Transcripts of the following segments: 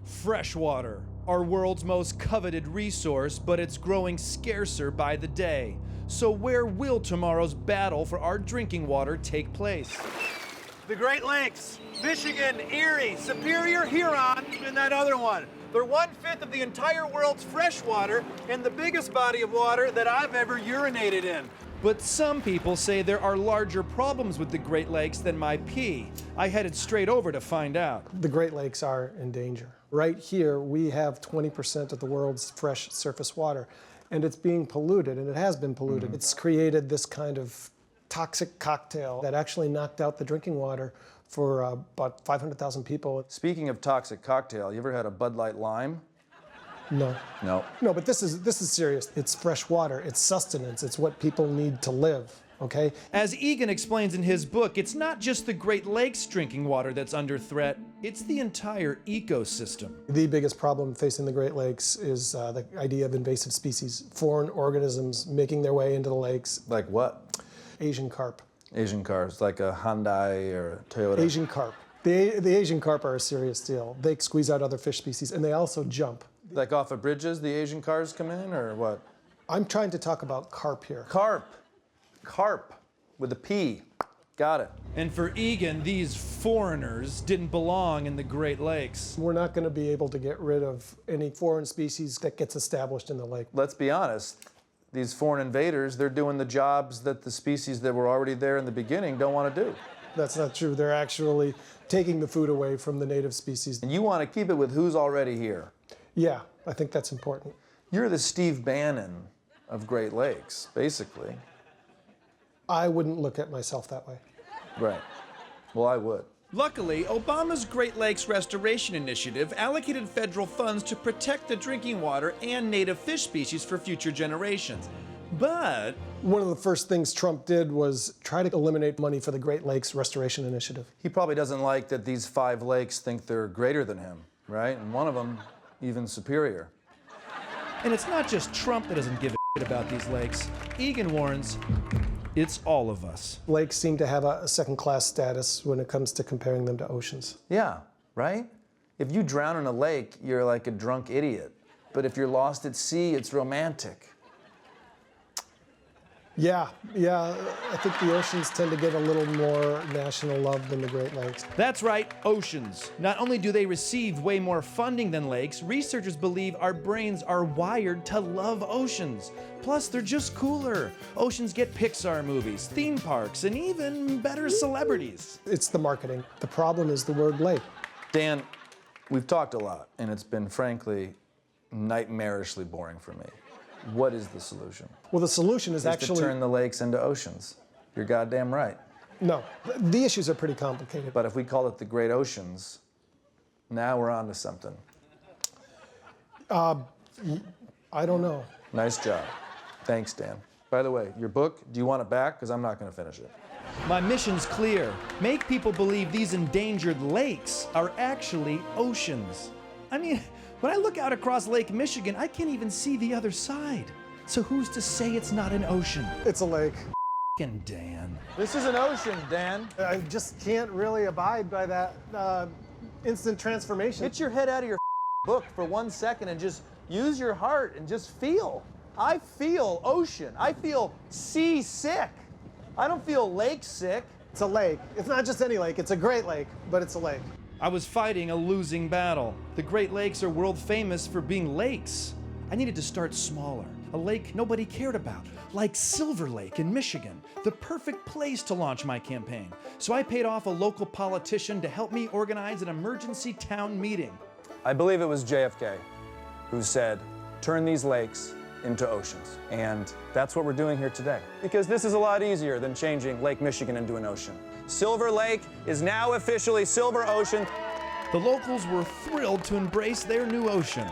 Freshwater, our world's most coveted resource, but it's growing scarcer by the day. So where will tomorrow's battle for our drinking water take place? The Great Lakes, Michigan, Erie, Superior, Huron, and that other one. They're 1/5 of the entire world's fresh water and the biggest body of water that I've ever urinated in. But some people say there are larger problems with the Great Lakes than my pee. I headed straight over to find out. The Great Lakes are in danger. Right here, we have 20% of the world's fresh surface water, and it's being polluted, and it has been polluted. It's created this kind of toxic cocktail that actually knocked out the drinking water for about 500,000 people. Speaking of toxic cocktail, you ever had a Bud Light Lime? No. No. No, but this is serious. It's fresh water. It's sustenance. It's what people need to live, okay? As Egan explains in his book, it's not just the Great Lakes drinking water that's under threat, it's the entire ecosystem. The biggest problem facing the Great Lakes is the idea of invasive species, foreign organisms making their way into the lakes. Like what? Asian carp. Asian cars, like a Hyundai or a Toyota. Asian carp. The Asian carp are a serious deal. They squeeze out other fish species, and they also jump. Like off of bridges, the Asian cars come in, or what? I'm trying to talk about carp here. Carp. Carp with a P. Got it. And for Egan, these foreigners didn't belong in the Great Lakes. We're not going to be able to get rid of any foreign species that gets established in the lake. Let's be honest. These foreign invaders, they're doing the jobs that the species that were already there in the beginning don't want to do. That's not true. They're actually taking the food away from the native species. And you want to keep it with who's already here. Yeah, I think that's important. You're the Steve Bannon of Great Lakes, basically. I wouldn't look at myself that way. Right. Well, I would. Luckily, Obama's Great Lakes Restoration Initiative allocated federal funds to protect the drinking water and native fish species for future generations. But one of the first things Trump did was try to eliminate money for the Great Lakes Restoration Initiative. He probably doesn't like that these 5 lakes think they're greater than him, right? And one of them even superior. And it's not just Trump that doesn't give a shit about these lakes. Egan warns, it's all of us. Lakes seem to have a second-class status when it comes to comparing them to oceans. Yeah, right? If you drown in a lake, you're like a drunk idiot. But if you're lost at sea, it's romantic. Yeah, I think the oceans tend to get a little more national love than the Great Lakes. That's right, oceans. Not only do they receive way more funding than lakes, researchers believe our brains are wired to love oceans. Plus, they're just cooler. Oceans get Pixar movies, theme parks, and even better celebrities. It's the marketing. The problem is the word lake. Dan, we've talked a lot, and it's been, frankly, nightmarishly boring for me. What is the solution? Well, the solution is actually to turn the lakes into oceans. You're goddamn right. No, the issues are pretty complicated. But if we call it the Great Oceans, now we're on to something. I don't know. Nice job. Thanks, Dan. By the way, your book, do you want it back? Because I'm not going to finish it. My mission's clear. Make people believe these endangered lakes are actually oceans. I mean, when I look out across Lake Michigan, I can't even see the other side. So who's to say it's not an ocean? It's a lake. F***ing Dan. This is an ocean, Dan. I just can't really abide by that instant transformation. Get your head out of your book for 1 second and just use your heart and just feel. I feel ocean. I feel sea sick. I don't feel lake sick. It's a lake. It's not just any lake. It's a great lake, but it's a lake. I was fighting a losing battle. The Great Lakes are world famous for being lakes. I needed to start smaller. A lake nobody cared about, like Silver Lake in Michigan, the perfect place to launch my campaign. So I paid off a local politician to help me organize an emergency town meeting. I believe it was JFK who said, turn these lakes into oceans. And that's what we're doing here today. Because this is a lot easier than changing Lake Michigan into an ocean. Silver Lake is now officially Silver Ocean. The locals were thrilled to embrace their new ocean.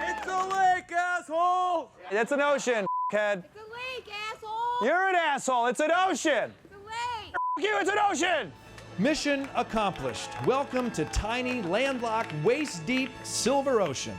It's a lake, asshole! It's an ocean, head. It's a lake, asshole! You're an asshole, it's an ocean! It's a lake! You, it's an ocean! Mission accomplished. Welcome to tiny, landlocked, waist-deep Silver Ocean.